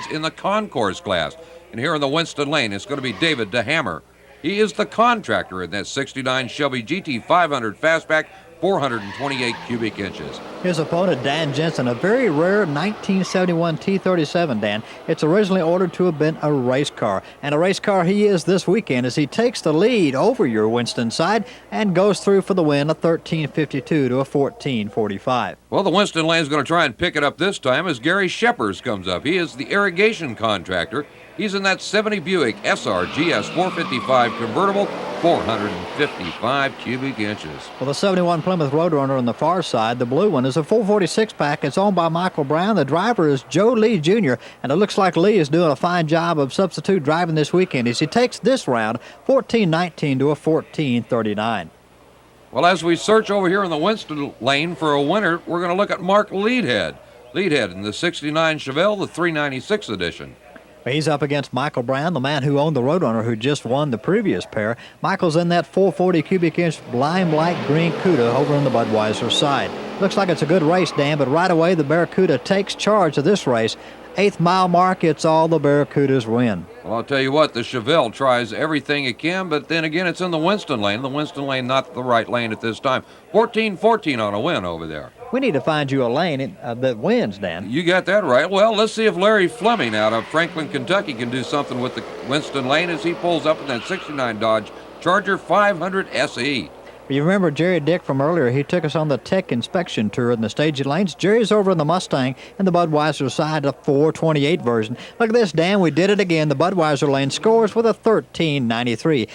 That's in the Concours class. And here in the Winston Lane, it's going to be David DeHammer. He is the contractor in that 69 Shelby GT 500 Fastback, 428 cubic inches. His opponent, Dan Jensen, a very rare 1971 T37, Dan. It's originally ordered to have been a race car. And a race car he is this weekend as he takes the lead over your Winston side and goes through for the win, a 13.52 to a 14.45. Well, the Winston Lane is going to try and pick it up this time as Gary Sheppers comes up. He is the irrigation contractor. He's in that 70 Buick SR GS 455 convertible, 455 cubic inches. Well, the 71 Plymouth Roadrunner on the far side, the blue one, is a 446 pack. It's owned by Michael Brown. The driver is Joe Lee Jr., and it looks like Lee is doing a fine job of substitute driving this weekend as he takes this round 14.19 to a 14.39. Well, as we search over here in the Winston Lane for a winner, we're going to look at Mark Leadhead. Leadhead in the 69 Chevelle, the 396 edition. He's up against Michael Brown, the man who owned the Roadrunner, who just won the previous pair. Michael's in that 440 cubic inch limelight green Cuda over on the Budweiser side. Looks like it's a good race, Dan, but right away the Barracuda takes charge of this race. 8th mile mark, it's all the Barracudas win. Well, I'll tell you what, the Chevelle tries everything it can, but then again, it's in the Winston Lane. The Winston Lane not the right lane at this time. 14-14 on a win over there. We need to find you a lane that wins, Dan. You got that right. Well, let's see if Larry Fleming out of Franklin, Kentucky can do something with the Winston Lane as he pulls up in that 69 Dodge Charger 500 SE. You remember Jerry Dick from earlier. He took us on the tech inspection tour in the staging lanes. Jerry's over in the Mustang and the Budweiser side, a 428 version. Look at this, Dan. We did it again. The Budweiser lane scores with a 13.93.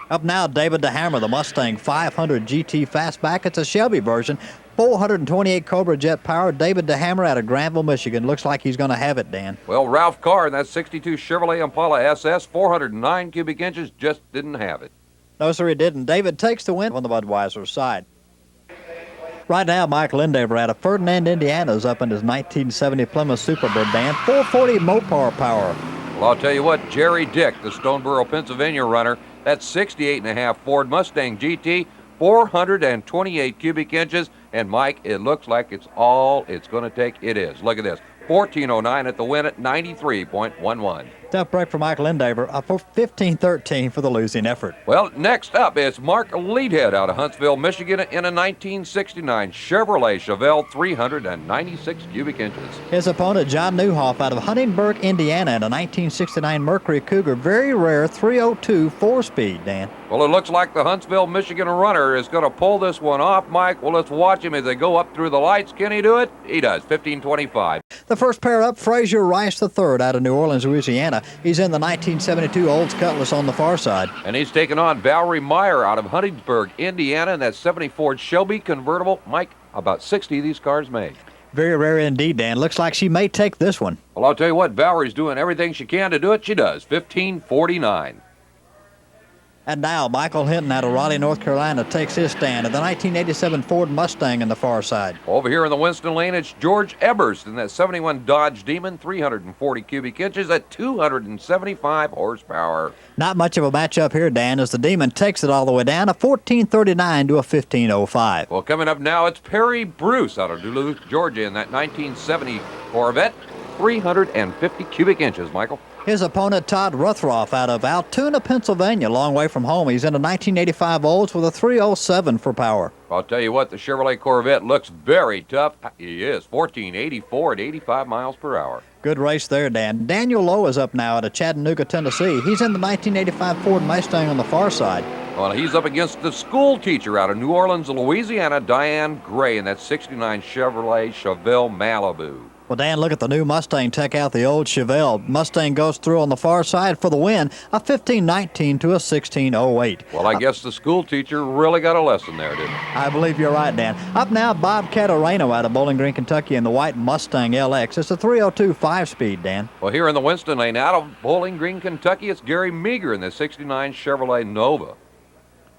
Up now, David DeHammer, the Mustang 500 GT Fastback. It's a Shelby version. 428 Cobra jet power. David DeHammer out of Granville, Michigan. Looks like he's going to have it, Dan. Well, Ralph Carr in that 62 Chevrolet Impala SS, 409 cubic inches, just didn't have it. No, sir, he didn't. David takes the win on the Budweiser side. Right now, Mike Lindaver out of Ferdinand, Indiana, is up in his 1970 Plymouth Superbird, Dan. 440 Mopar power. Well, I'll tell you what, Jerry Dick, the Stoneboro, Pennsylvania runner, that 68.5 Ford Mustang GT, 428 cubic inches. And, Mike, it looks like it's all it's going to take. It is. Look at this. 14.09 at the win at 93.11. Tough break for Mike Lindaver, a 15-13 for the losing effort. Well, next up is Mark Leadhead out of Huntsville, Michigan in a 1969 Chevrolet Chevelle 396 cubic inches. His opponent, John Newhoff out of Huntingburg, Indiana in a 1969 Mercury Cougar, very rare 302 4-speed, Dan. Well, it looks like the Huntsville, Michigan runner is going to pull this one off, Mike. Well, let's watch him as they go up through the lights. Can he do it? He does, 15.25. The first pair up, Frazier Rice III out of New Orleans, Louisiana. He's in the 1972 Olds Cutlass on the far side. And he's taking on Valerie Meyer out of Huntingsburg, Indiana, in that 74 Shelby convertible. Mike, about 60 of these cars made. Very rare indeed, Dan. Looks like she may take this one. Well, I'll tell you what, Valerie's doing everything she can to do it. She does, 15.49. And now, Michael Hinton out of Raleigh, North Carolina, takes his stand at the 1987 Ford Mustang on the far side. Over here in the Winston Lane, it's George Ebers in that 71 Dodge Demon, 340 cubic inches at 275 horsepower. Not much of a matchup here, Dan, as the Demon takes it all the way down, a 14.39 to a 15.05. Well, coming up now, it's Perry Bruce out of Duluth, Georgia in that 1970 Corvette, 350 cubic inches, Michael. His opponent, Todd Ruthroff out of Altoona, Pennsylvania, a long way from home. He's in a 1985 Olds with a 307 for power. I'll tell you what, the Chevrolet Corvette looks very tough. He is 14.84 at 85 miles per hour. Good race there, Dan. Daniel Lowe is up now out of Chattanooga, Tennessee. He's in the 1985 Ford Mustang on the far side. Well, he's up against the school teacher out of New Orleans, Louisiana, Diane Gray, in that 69 Chevrolet Chevelle Malibu. Well, Dan, look at the new Mustang. Take out the old Chevelle. Mustang goes through on the far side for the win, a 15.19 to a 16.08. Well, I guess the school teacher really got a lesson there, didn't he? I believe you're right, Dan. Up now, Bob Catarino out of Bowling Green, Kentucky in the white Mustang LX. It's a 302 5-speed, Dan. Well, here in the Winston Lane out of Bowling Green, Kentucky, it's Gary Meager in the 69 Chevrolet Nova.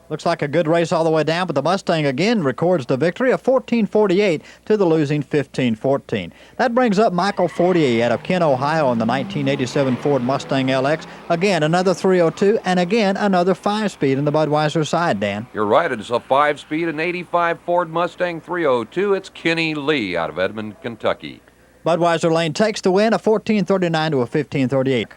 Looks like a good race all the way down, but the Mustang again records the victory of 14.48 to the losing 15.14. That brings up Michael Fortier out of Kent, Ohio in the 1987 Ford Mustang LX. Again, another 302, and again, another 5-speed in the Budweiser side, Dan. You're right, it's a 5-speed, an 85 Ford Mustang 302. It's Kenny Lee out of Edmond, Kentucky. Budweiser lane takes the win, a 14:39 to a 15:38.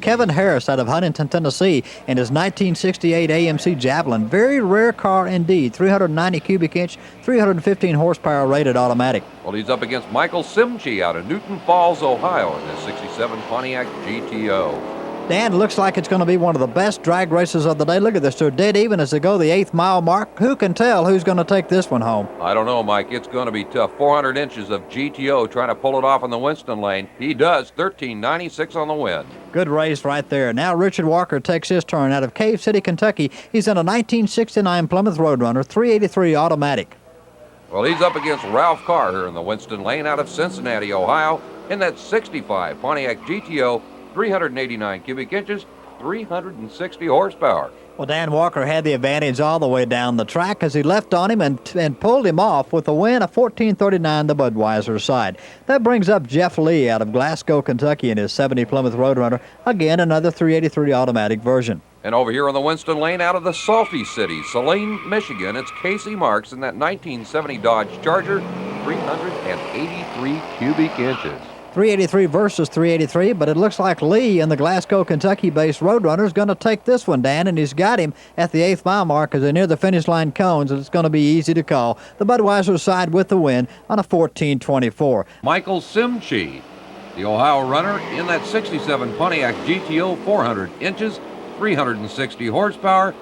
Kevin Harris out of Huntington, Tennessee, in his 1968 AMC Javelin. Very rare car indeed. 390 cubic inch, 315 horsepower rated automatic. Well, he's up against Michael Simchi out of Newton Falls, Ohio, in his 67 Pontiac GTO. Dan, looks like it's going to be one of the best drag races of the day. Look at this. They're dead even as they go the 8th mile mark. Who can tell who's going to take this one home? I don't know, Mike. It's going to be tough. 400 inches of GTO trying to pull it off in the Winston lane. He does. 13.96 on the win. Good race right there. Now Richard Walker takes his turn out of Cave City, Kentucky. He's in a 1969 Plymouth Roadrunner, 383 automatic. Well, he's up against Ralph Carr here in the Winston lane out of Cincinnati, Ohio, in that 65 Pontiac GTO, 389 cubic inches, 360 horsepower. Well, Dan Walker had the advantage all the way down the track as he left on him and pulled him off with a win of 14:39 the Budweiser side. That brings up Jeff Lee out of Glasgow, Kentucky in his 70 Plymouth Roadrunner. Again, another 383 automatic version. And over here on the Winston lane out of the Salty City, Saline, Michigan, it's Casey Marks in that 1970 Dodge Charger, 383 cubic inches. 383 versus 383, but it looks like Lee in the Glasgow, Kentucky-based Roadrunner is going to take this one, Dan, and he's got him at the 8th mile mark as they're near the finish line cones, and it's going to be easy to call. The Budweiser side with the win on a 14:24. Michael Simchi, the Ohio runner, in that 67 Pontiac GTO, 400 inches, 360 horsepower.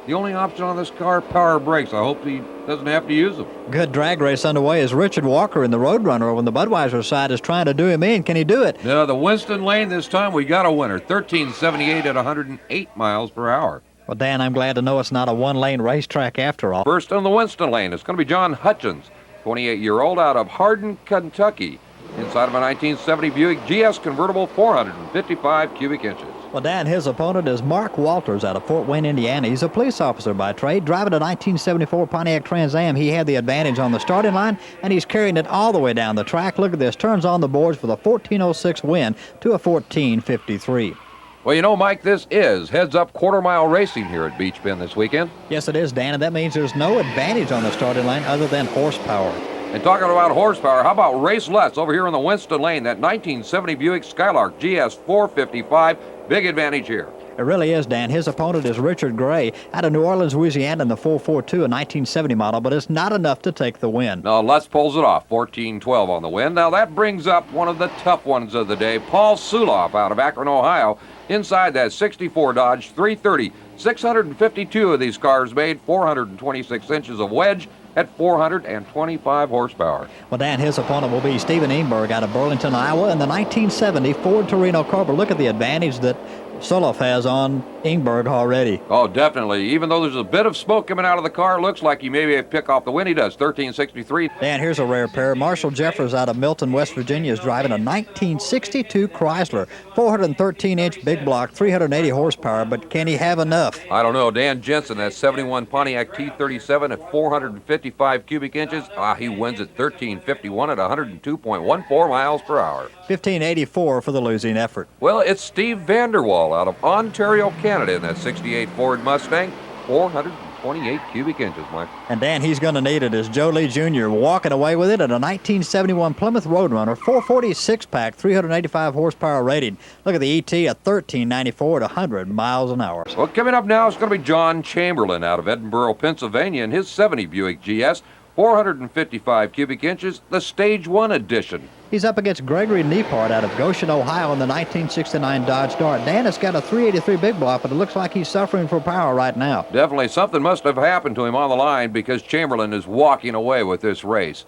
The only option on this car, power brakes. I hope he doesn't have to use them. Good drag race underway as Richard Walker in the Roadrunner when the Budweiser side is trying to do him in. Can he do it? No, the Winston lane this time, we got a winner. 1378 at 108 miles per hour. Well, Dan, I'm glad to know it's not a one-lane racetrack after all. First on the Winston lane, it's going to be John Hutchins, 28-year-old out of Hardin, Kentucky, inside of a 1970 Buick GS convertible, 455 cubic inches. Well, Dan, his opponent is Mark Walters out of Fort Wayne, Indiana. He's a police officer by trade. Driving a 1974 Pontiac Trans Am, he had the advantage on the starting line, and he's carrying it all the way down the track. Look at this. Turns on the boards with a 14:06 win to a 14:53. Well, you know, Mike, this is heads-up quarter-mile racing here at Beach Bend this weekend. Yes, it is, Dan, and that means there's no advantage on the starting line other than horsepower. And talking about horsepower, how about Race Let's over here in the Winston lane, that 1970 Buick Skylark GS 455, big advantage here. It really is, Dan. His opponent is Richard Gray out of New Orleans, Louisiana in the 442, a 1970 model, but it's not enough to take the win. Now, Let's pulls it off, 14-12 on the win. Now, that brings up one of the tough ones of the day, Paul Suloff out of Akron, Ohio, inside that 64 Dodge 330. 652 of these cars made, 426 inches of wedge at 425 horsepower. Well, Dan, his opponent will be Stephen Ingberg out of Burlington, Iowa in the 1970 Ford Torino Cobra. Look at the advantage that Suloff has on Ingberg already. Oh, definitely. Even though there's a bit of smoke coming out of the car, looks like he maybe pick off the win. He does, 1363. Dan, here's a rare pair. Marshall Jeffers out of Milton, West Virginia is driving a 1962 Chrysler, 413-inch big block, 380 horsepower, but can he have enough? I don't know. Dan Jensen, that 71 Pontiac T37 at 455 cubic inches. He wins at 1351 at 102.14 miles per hour. 1584 for the losing effort. Well, it's Steve Vanderwall out of Ontario, Canada in that 68 Ford Mustang, 428 cubic inches, Mike. And Dan, he's going to need it as Joe Lee Jr. walking away with it at a 1971 Plymouth Roadrunner, 446-pack, 385 horsepower rated. Look at the ET at 1394 at 100 miles an hour. Well, coming up now is going to be John Chamberlain out of Edinburgh, Pennsylvania in his 70 Buick GS, 455 cubic inches, the Stage 1 edition. He's up against Gregory Neapart out of Goshen, Ohio in the 1969 Dodge Dart. Dan has got a 383 big block, but it looks like he's suffering for power right now. Definitely something must have happened to him on the line because Chamberlain is walking away with this race.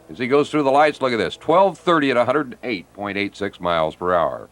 As he goes through the lights, look at this, 1230 at 108.86 miles per hour.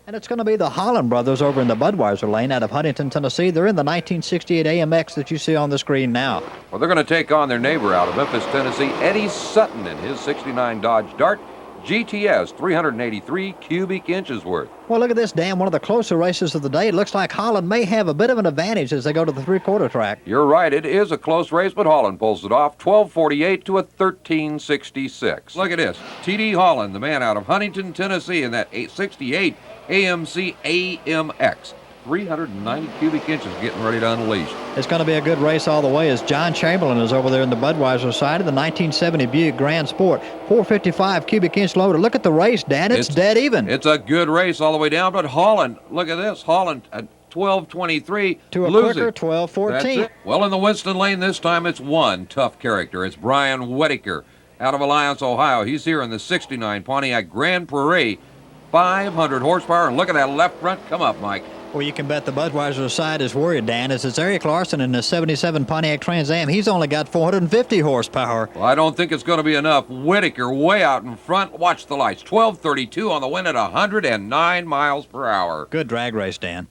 And it's going to be the Holland brothers over in the Budweiser lane out of Huntington, Tennessee. They're in the 1968 AMX that you see on the screen now. Well, they're going to take on their neighbor out of Memphis, Tennessee, Eddie Sutton in his 69 Dodge Dart GTS, 383 cubic inches worth. Well, look at this, Dan. One of the closer races of the day. It looks like Holland may have a bit of an advantage as they go to the three-quarter track. You're right. It is a close race, but Holland pulls it off, 1248 to a 1366. Look at this. T.D. Holland, the man out of Huntington, Tennessee, in that 68 AMC AMX. 390 cubic inches getting ready to unleash. It's going to be a good race all the way as John Chamberlain is over there in the Budweiser side of the 1970 Buick Grand Sport. 455 cubic inch loader. Look at the race, Dan. It's dead even. It's a good race all the way down, but Holland, look at this. Holland at 12:23. To a losing. quicker 12:14. That's it. Well, in the Winston lane this time, it's one tough character. It's Brian Whitaker out of Alliance, Ohio. He's here in the 69 Pontiac Grand Prix. 500 horsepower. And look at that left front. Come up, Mike. Well, you can bet the Budweiser side is worried, Dan, as it's Eric Larson in the 77 Pontiac Trans Am. He's only got 450 horsepower. Well, I don't think it's going to be enough. Whitaker way out in front. Watch the lights. 12:32 on the win at 109 miles per hour. Good drag race, Dan.